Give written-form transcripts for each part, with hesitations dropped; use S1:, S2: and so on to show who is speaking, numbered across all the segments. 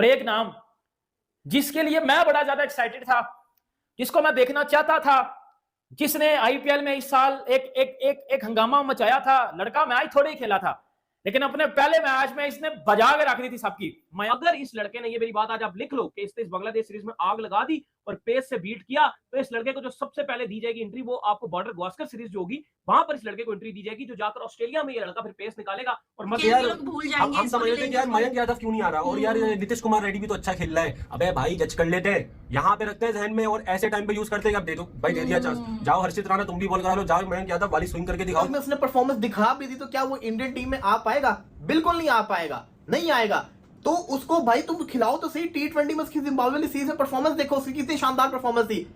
S1: और एक नाम जिसके लिए मैं बड़ा ज्यादा एक्साइटेड था, जिसको मैं देखना चाहता था, जिसने आईपीएल में इस साल एक एक एक एक हंगामा मचाया था। लड़का मैच थोड़ी खेला था, लेकिन अपने पहले मैच में इसने बजा के रख दी थी सबकी।
S2: अगर इस लड़के ने, ये मेरी बात आज आप लिख लो, कि इसने इस बांग्लादेश सीरीज में आग लगा दी और पेस से बीट किया, तो इस लड़के को जो सबसे पहले दी जाएगी एंट्री, वो आपको बॉर्डर गावस्कर सीरीज जो होगी वहां पर इस लड़के को एंट्री दी जाएगी, जो जाकर ऑस्ट्रेलिया में ये लड़का फिर पेस निकालेगा। और
S3: हम समझ रहे थे कि यार मयंक यादव क्यों नहीं आ रहा, और यार नीतीश कुमार रेड्डी भी तो अच्छा खेल रहा है। अबे भाई जज कर लेते हैं, यहाँ पे रखते हैं जहन में, और ऐसे टाइम पे यूज करते हैं। अब दे दो भाई, दे दिया चांस, जाओ हर्षित राणा तुम भी बॉल करा लो, जाओ मयंक यादव वाली स्विंग करके दिखाओ।
S4: उसने परफॉर्मेंस दिखा भी दी, तो क्या वो इंडियन टीम में आ पाएगा? बिल्कुल नहीं आ पाएगा, नहीं आएगा। तो उसको भाई तुम खिलाओ तो सही। T20 में उसकी जिम्बाब्वे सीरीज में परफॉर्मेंस देखो, उसकी कितनी शानदार परफॉर्मेंस थी।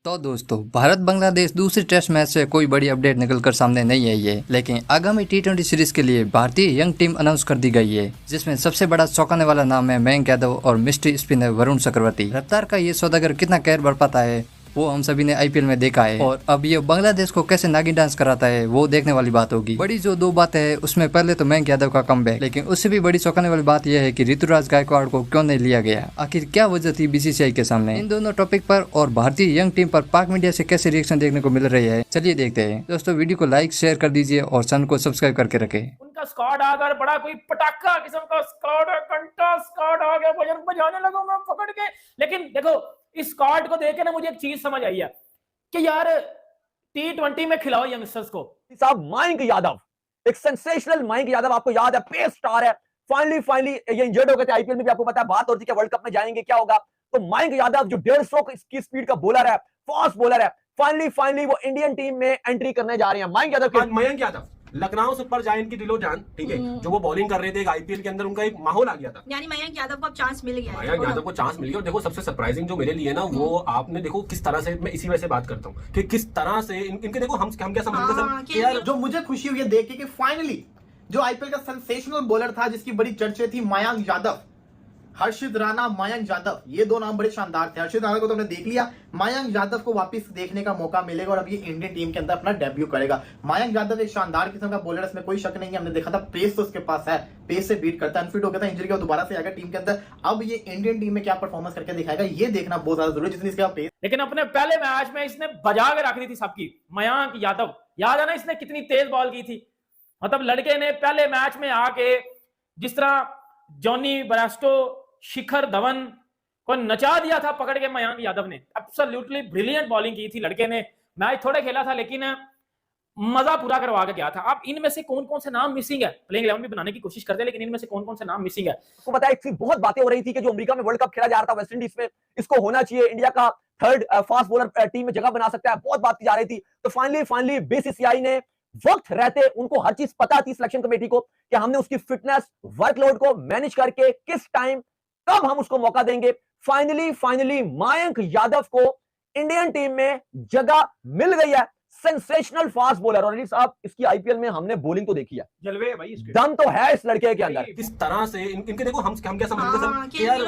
S5: तो दोस्तों, भारत बांग्लादेश दूसरे टेस्ट मैच से कोई बड़ी अपडेट निकलकर सामने नहीं आई है, लेकिन आगामी T20 सीरीज के लिए भारतीय यंग टीम अनाउंस कर दी गई है, जिसमें सबसे बड़ा चौंकाने वाला नाम है मयंक यादव और मिस्ट्री स्पिनर वरुण चक्रवर्ती। रफ्तार का ये सौदागर कितना कहर बढ़ पाता है वो हम सभी ने आईपीएल में देखा है, और अब ये बांग्लादेश को कैसे नागिन डांस कराता है वो देखने वाली बात होगी। बड़ी जो दो बातें है उसमें पहले तो मयंक यादव का कमबैक, लेकिन उससे भी बड़ी चौंकाने वाली बात यह है कि ऋतुराज गायकवाड़ को क्यों नहीं लिया गया, आखिर क्या वजह थी बीसीसीआई के सामने। इन दोनों टॉपिक पर और भारतीय यंग टीम पर पाक मीडिया से कैसे रिएक्शन देखने को मिल रही है, चलिए देखते हैं। दोस्तों, वीडियो को लाइक शेयर कर दीजिए और चैनल को सब्सक्राइब करके रखें।
S1: उनका स्क्वाड आकर बड़ा कोई पटाखा किस्म का स्क्वाड है, कंटा स्क्वाड आ गया, बजन बजाने लगा मैं पकड़ के। लेकिन देखो, इस स्क्वाड को देख के ना मुझे एक चीज समझ आई है कि यार T20 में खिलाओ यंगस्टर्स को।
S2: साहब, मयंक यादव, एक सेंसेशनल मयंक यादव, आपको याद है, पेस स्टार है। फाइनली ये इंजर्ड हो गए थे आईपीएल में भी, आपको पता है। बात हो रही थी कि वर्ल्ड कप में जाएंगे, क्या होगा। तो मयंक यादव जो 150 की स्पीड का बॉलर है, फास्ट बॉलर है, फाइनली वो इंडियन टीम में एंट्री करने जा रहे हैं।
S3: मयंक यादव लखनऊ सुपर जायंट की दिलो जान, ठीक है, जो वो बॉलिंग कर रहे थे आईपीएल के अंदर, उनका एक माहौल आ गया था।
S6: यानी मयंक यादव को अब चांस मिल गया।
S3: मयंक यादव को चांस मिल गया। और देखो, सबसे सरप्राइजिंग जो मेरे लिए ना, वो आपने देखो किस तरह से, मैं इसी वजह से बात करता हूँ कि किस तरह से इनके देखो हम क्या समझते हैं
S4: यार। जो मुझे खुशी हुई है देख के कि फाइनली जो आईपीएल का सेंसेशनल बॉलर था, जिसकी बड़ी चर्चा थी, मयंक यादव, हर्षित राणा, मयंक यादव, ये दो नाम बड़े शानदार थे। हर्षित राणा को तो हमने देख लिया, मयंक यादव को वापस देखने का मौका मिलेगा और अब ये इंडियन टीम के अंदर अपना डेब्यू करेगा। मयंक यादव एक शानदार किस्म का बॉलर, इसमें कोई शक नहीं है। हमने देखा था पेस तो उसके पास है, पेस से बीट करता है। अनफिट हो गया था, इंजरी का, दोबारा से आएगा टीम के अंदर। अब ये इंडियन टीम में क्या परफॉर्मेंस करके दिखाएगा, ये देखना बहुत ज्यादा जरूरी है, जितनी इसका पेस।
S1: लेकिन अपने पहले मैच में इसने बजा के रख दी थी सबकी। मयंक यादव, याद है ना इसने कितनी तेज बॉल की थी। मतलब लड़के ने पहले मैच में आके जिस तरह जॉनी ब्रास्टो, शिखर धवन को नचा दिया था पकड़ के, मयंक यादव ने एब्सोल्युटली ब्रिलियंट बॉलिंग की थी लड़के ने। मैच थोड़े खेला था, लेकिन मजा पूरा करवा के गया था। अब इनमें से कौन कौन से नाम मिसिंग है, प्लेइंग 11 भी बनाने की कोशिश करते हैं, लेकिन इनमें से कौन कौन से नाम मिसिंग है।
S2: आपको पता है, बहुत बातें हो रही थी कि जो अमेरिका में वर्ल्ड कप खेला जा रहा था वेस्ट इंडीज में, इसको होना चाहिए, इंडिया का थर्ड फास्ट बॉलर टीम में जगह बना सकता है, बहुत बात की जा रही थी। तो फाइनली बीसीसीआई ने, वक्त रहते उनको हर चीज पता थी सिलेक्शन कमेटी को, कि हमने उसकी फिटनेस, वर्कलोड को मैनेज करके किस टाइम कब हम उसको मौका देंगे। फाइनली मयंक यादव को इंडियन टीम में जगह मिल गई है। सेंसेशनल फास्ट बॉलर, और अली साहब, इसकी आईपीएल में हमने बॉलिंग तो देखी है,
S1: जलवे है भाई इसके,
S2: दम तो है इस लड़के के अंदर।
S3: किस तरह से इनके देखो हम क्या समझते हैं यार,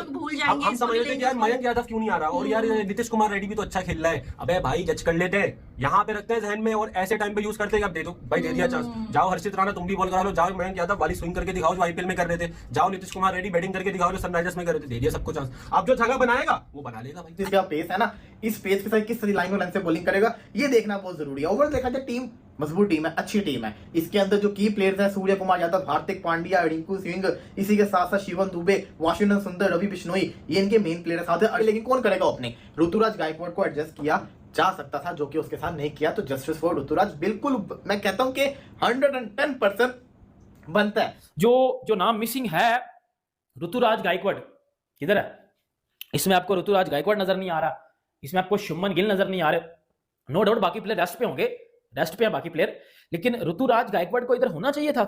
S3: हम समझ रहे थे कि यार मयंक यादव क्यों नहीं आ रहा, और यार नीतीश कुमार रेड्डी भी तो अच्छा खेल रहा है। अबे भाई जज कर लेते हैं, यहाँ पे रखते हैं जहन में, और ऐसे टाइम पे यूज करते हैं। अब दे दो भाई, दे दिया चांस, जाओ हर्षित राणा तुम भी बॉल करा लो, जाओ मयंक यादव वाली स्विंग करके दिखाओ जो आईपीएल में कर रहे थे, जाओ नीतीश कुमार रेड्डी बैटिंग करके दिखाओ जो सनराइजर्स में कर रहे थे। दे दिया सबको चांस, अब जो जगह बनाएगा वो बना लेगा भाई।
S4: इसका पेस है ना, इस पेस के साथ किस तरह लाइन और से बॉलिंग करेगा, ये देखना बहुत जरूरी है। ओवरऑल देखा जाए टीम मजबूत टीम है, अच्छी टीम है। इसके अंदर जो की प्लेयर्स हैं, सूर्य कुमार यादव, हार्दिक पांड्या, रिंकू सिंह, इसी के साथ साथ शिवम दुबे, वाशिंगटन सुंदर, रवि बिश्नोई, ये इनके मेन प्लेयर साथ है। लेकिन कौन करेगा ओपनिंग? ऋतुराज गायकवाड़ को एडजस्ट किया जा सकता था, जो कि उसके साथ नहीं किया। तो जस्टिस फॉर ऋतुराज बिल्कुल, मैं कहता हूं कि 110% बनता है।
S1: जो नाम मिसिंग है, ऋतुराज गायकवाड़ किधर है? इसमें आपको ऋतुराज गायकवाड़ नजर नहीं आ रहा, इसमें आपको शुभमन गिल नजर नहीं आ रहे। नो डाउट बाकी प्लेयर रेस्ट पे होंगे, रेस्ट पे हैं बाकी प्लेयर, लेकिन ऋतुराज गायकवाड़ को इधर होना चाहिए था।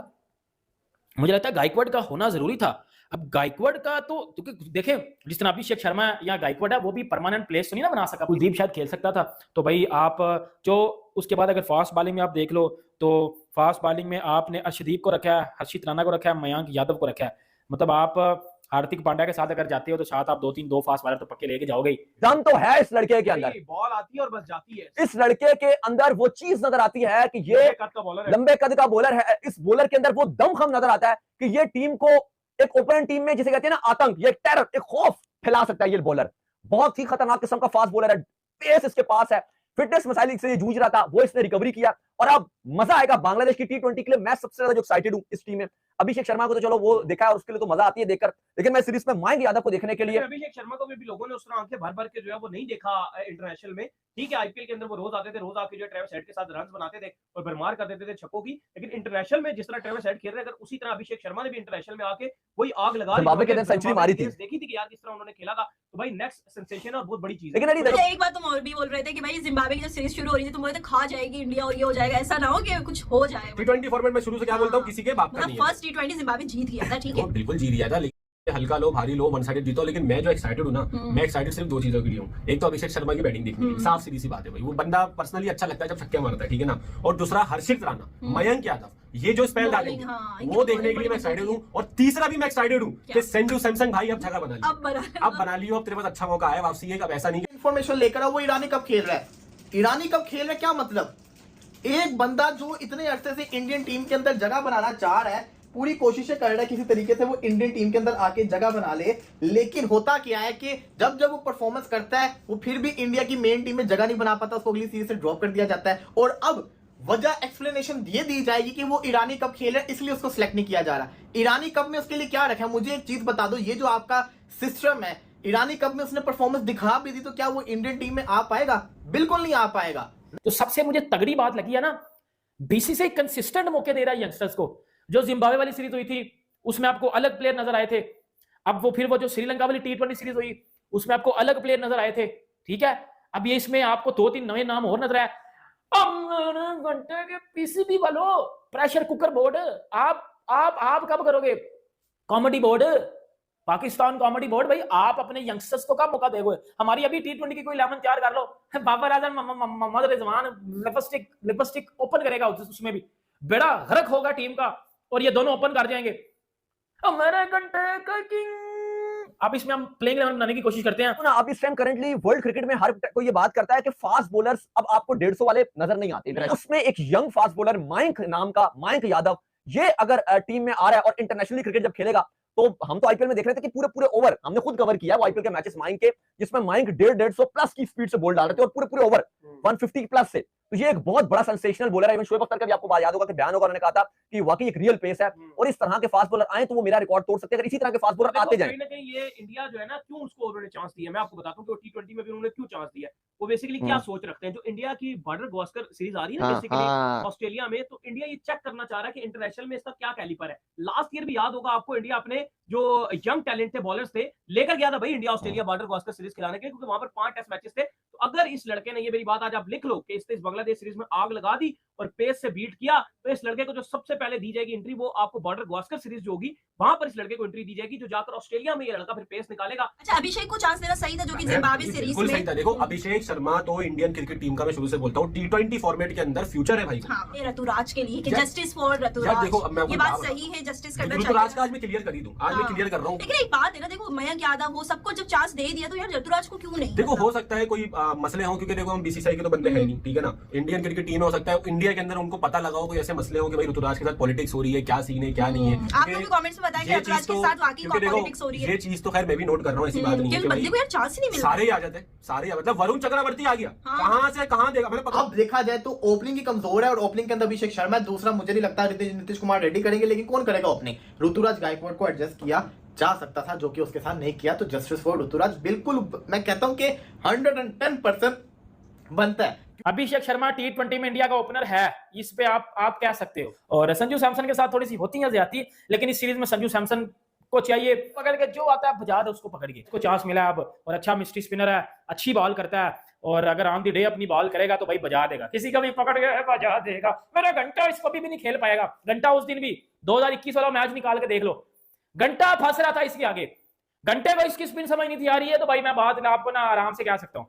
S1: मुझे लगता है गायकवाड़ का होना जरूरी था। अब गायकवाड़ का तो क्योंकि देखें, जिस तरह अभिषेक शर्मा या गायकवाड़ है, वो भी परमानेंट प्लेस तो नहीं ना बना सका। कुलदीप शायद खेल सकता था। तो भाई आप जो उसके बाद अगर फास्ट बॉलिंग में आप देख लो, तो फास्ट बॉलिंग में आपने अर्शदीप को रखा है, हर्षित राणा को रखा है, मयंक यादव को रखा है। मतलब आप हार्दिक पांड्या के साथ अगर जाते हो तो साथ आप 2-3 फास्ट बॉलर तो पक्के लेके जाओगे।
S2: दम तो है इस लड़के के अंदर,
S1: बॉल आती है और बस जाती है।
S2: इस लड़के के अंदर वो चीज नजर आती है कि ये लंबे कद का बॉलर है। इस बॉलर के अंदर वो दमखम नजर आता है कि ये टीम को एक ओपोनेंट टीम में जिसे कहते हैं ना आतंक, ये टेरर, एक खौफ फैला सकता है ये बॉलर। बहुत ही खतरनाक किस्म का फास्ट बॉलर है, पेस इसके पास है, फिटनेस मसाइल से जूझ रहा था, वो इसने रिकवरी किया। और अब मजा आएगा बांग्लादेश की T20 के लिए। मैं सबसे ज्यादा जो एक्साइटेड हूं इस टीम में, अभिषेक शर्मा को तो चलो वो देखा है और उसके लिए तो मजा आती है देखकर, लेकिन मैं सीरीज में मयंक यादव को देखने के लिए,
S7: अभिषेक शर्मा को भी लोगों ने उस तरह आंखें भर भर के जो है वो नहीं देखा इंटरनेशनल में। ठीक है, आईपीएल के अंदर वो रोज आते थे, रोज आके जो है ट्रेविस हेड के साथ रन्स बनाते थे और भरमार कर देते थे छक्कों की, लेकिन इंटरनेशनल में जिस तरह ट्रेविस हेड खेल रहे, अगर उसी तरह अभिषेक शर्मा ने भी इंटरनेशनल में आके वही आग लगा
S2: जिम्बाब्वे के अंदर सेंचुरी मारी थी,
S7: देखी थी कि यार किस तरह उन्होंने खेला था, तो भाई नेक्स्ट सेंसेशन और बहुत बड़ी चीज है।
S2: लेकिन अरे
S6: मुझे एक बात तुम और भी बोल रहे थे कि भाई जिम्बाब्वे की जब सीरीज शुरू हो रही थी तुम बोले थे खा जाएगी इंडिया और ये हो जाएगा, ऐसा ना हो कि कुछ हो जाए।
S3: T20 फॉर्मेट में शुरू से क्या बोलता हूँ, किसी के बाप का नहीं है।
S6: फर्स्ट T20 जिम्बाब्वे जीत गया था, ठीक है,
S3: वो बिल्कुल जीत गया था, लेकिन हल्का लो भारी लो वन साइडेड जीतो। लेकिन मैं जो एक्साइटेड हूँ ना, मैं एक्साइटेड सिर्फ दो चीजों के लिए हूँ। एक तो अभिषेक शर्मा की बैटिंग देखने के लिए, साफ सीधी सी बात है भाई, वो बंदा पर्सनली अच्छा लगता है जब छक्के मारता है, ठीक है ना। और दूसरा हर्षित राणा, मयंक यादव, ये जो स्पेल डालेंगे वो देखने के लिए मैं एक्साइटेड हूँ। और तीसरा भी मैं एक्साइटेड हूँ कि संजू सैमसन भाई अब जगह बना लियो, अब बना लियो, अब तेरे पास अच्छा मौका है वापसी है। अब ऐसा नहीं
S4: इंफॉर्मेशन लेकर आओ, वो ईरानी कब खेल रहा है, ईरानी कब खेल रहा है, क्या मतलब। एक बंदा जो इतने अरसे से इंडियन टीम के अंदर जगह बनाना चाह रहा है, पूरी कोशिशें कर रहा है किसी तरीके से वो इंडियन टीम के अंदर आके जगह बना ले, लेकिन होता क्या है कि जब जब वो परफॉर्मेंस करता है वो फिर भी इंडिया की मेन टीम में जगह नहीं बना पाता, उसको अगली सीरीज से ड्रॉप कर दिया जाता है। और अब वजह एक्सप्लेनेशन ये दी जाएगी कि वो ईरानी कप खेल रहा है इसलिए उसको सिलेक्ट नहीं किया जा रहा। ईरानी कप में उसके लिए क्या रखा है, मुझे एक चीज बता दो, ये जो आपका सिस्टम है, ईरानी कप में उसने परफॉर्मेंस दिखा भी दी तो क्या वो इंडियन टीम में आ पाएगा, बिल्कुल नहीं आ पाएगा।
S1: तो सबसे मुझे तगड़ी बात लगी है ना, बीसीसीआई कंसिस्टेंट मौके दे रहा है यंगस्टर्स को। जो जिम्बाब्वे वाली सीरीज हुई थी उसमें आपको अलग प्लेयर नजर आए थे, अब वो फिर वो जो श्रीलंका वाली T20 सीरीज हुई उसमें आपको अलग प्लेयर नजर आए थे, ठीक है। अब ये इसमें आपको 2-3 नए नाम और नजर आए। अब घंटे के पीसीबी वालों, प्रेशर कुकर बोर्ड, आप कब करोगे comedy board, Pakistan comedy board, भाई आप अपने यंगस्टर्स को कब मौका दोगे। हमारी अभी T20 की कोई 11 तैयार कर लो, बाबर आजम मोहम्मद रिजवान लिपस्टिक ओपन करेगा उसमें भी, बड़ा गरक होगा टीम का, और ये दोनों ओपन कर जाएंगे। मेरे घंटे का किंग, अब इसमें हम प्लेइंग 11 बनाने की कोशिश करते हैं
S2: ना। अब इस टाइम करंटली वर्ल्ड क्रिकेट में हर कोई ये बात करता है कि फास्ट बॉलर्स अब आपको 150 वाले नजर नहीं आते, उसमें एक यंग फास्ट बॉलर मयंक नाम का, मयंक यादव, ये अगर टीम में आ रहा है और इंटरनेशनल क्रिकेट जब खेलेगा, तो हम तो आईपीएल में देख रहे थे कि पूरे ओवर हमने खुद कवर किया वो आईपीएल के मैचेस मयंक के, जिसमें मयंक 150 प्लस की स्पीड से बॉल डाल रहे थे और पूरे ओवर 150 प्लस से। तो ये एक बहुत बड़ा सेंसेशनल बॉलर है। इवन शोएब अख्तर का भी आपको बात याद होगा कि बयान होगा, उन्होंने कहा था कि वाकई एक रियल पेस है और इस तरह के फास्ट बॉलर आए तो वो मेरा रिकॉर्ड तोड़ सकते हैं अगर इसी तरह के फास्ट बॉलर आते जाएं।
S7: कहीं ना कहीं ये इंडिया जो है ना, क्यों उसको उन्होंने चांस दिया, मैं आपको बताता हूँ कि T20 में भी उन्होंने क्यों चांस दिया। वो बेसिकली क्या सोच रखते हैं, जो इंडिया की बॉर्डर गावस्कर सीरीज आ रही है ना बेसिकली ऑस्ट्रेलिया में, तो इंडिया ये चेक करना चाह रहा है कि इंटरनेशनल में इसका क्या कैलिपर है। लास्ट ईयर भी याद होगा आपको, इंडिया अपने जो यंग टैलेंट थे, बॉलर्स थे, लेकर गया था भाई India Australia border Gavaskar series खिलाने के लिए, क्योंकि वहां पर 5 टेस्ट मैचेस थे। तो अगर इस लड़के ने, ये मेरी बात आज आप लिख लो, कि इसने इस बांग्लादेश सीरीज में आग लगा दी और पेस से बीट किया, तो इस लड़के को जो सबसे पहले दी जाएगी एंट्री, वो आपको बॉर्डर गावस्कर सीरीज जो होगी वहां पर इस लड़के को एंट्री दी जाएगी, जो जाकर ऑस्ट्रेलिया में ये लड़का फिर पेस निकालेगा।
S6: अच्छा, अभिषेक को चांस देना सही था जो कि जिम्बाब्वे सीरीज
S3: बिल्कुल सही था। देखो अभिषेक शर्मा तो इंडियन क्रिकेट टीम का, मैं शुरू से बोलता हूँ, T20 फॉर्मेट के अंदर फ्यूचर है भाई।
S6: हाँ, ऋतुराज के लिए कि जस्टिस फॉर ऋतुराज,
S3: देखो
S6: ये बात सही है, जस्टिस करना चाहिए।
S3: ऋतुराज का आज मैं क्लियर कर ही दूं, आज मैं क्लियर कर रहा हूँ।
S6: लेकिन एक बात है ना, देखो मयंक यादव वो सबको जब चांस दे दिया तो यार ऋतुराज को क्यों नहीं।
S3: देखो हो सकता है कोई मसले हो, क्योंकि देखो हम बीसीसीआई के तो बंदे हैं नहीं, ठीक है ना। इंडियन क्रिकेट टीम में हो सकता है इंडिया के अंदर उनको पता लगा हो कोई ऐसे मसले हो कि भाई ऋतुराज के साथ पॉलिटिक्स हो रही है, क्या सीन है क्या नहीं है।
S6: आप लोग कमेंट्स में बताएं कि ऋतुराज के साथ वाकई पॉलिटिक्स हो रही है।
S3: ये चीज तो खैर मैं भी नोट कर रहा हूँ, ऐसी बात नहीं है कि
S6: बंदे को यार चांस ही नहीं मिल रहा।
S3: सारे ही आ जाते, सारे मतलब वरुण चक्रवर्ती आ गया, कहां से कहां देगा मतलब।
S4: अब देखा जाए तो ओपनिंग ही कमजोर है और ओपनिंग के अंदर अभिषेक शर्मा है, दूसरा मुझे नहीं लगता नीतीश कुमार रेड्डी करेंगे, लेकिन कौन करेगा ओपनिंग। ऋतुराज गायकवाड़ को एडजस्ट किया जा सकता था, जो कि उसके साथ नहीं किया, तो जस्टिस फॉर ऋतुराज बिल्कुल मैं कहता हूं कि 110% बनता है।
S1: अभिषेक शर्मा T20 में इंडिया का ओपनर है, इस पे आप कह सकते हो। और संजू सैमसन के साथ थोड़ी सी होती है ज्यादती, लेकिन इस सीरीज में संजू सैमसन को चाहिए पकड़ के, जो आता है बजा दे उसको पकड़ के, उसको चांस मिला अब, और अच्छा मिस्ट्री स्पिनर है, अच्छी बॉल करता है, और अगर ऑन द डे अपनी बॉल करेगा तो भाई बजा देगा, किसी का भी पकड़ के बजा देगा। मेरा घंटा इस कभी भी नहीं खेल पाएगा। घंटा उस दिन भी 2021 वाला मैच निकाल के देख लो, घंटा फंस रहा था इसके आगे, घंटे को इसकी स्पिन समझ नहीं थी आ रही है, तो भाई मैं बात आपको ना आराम से कह सकता हूँ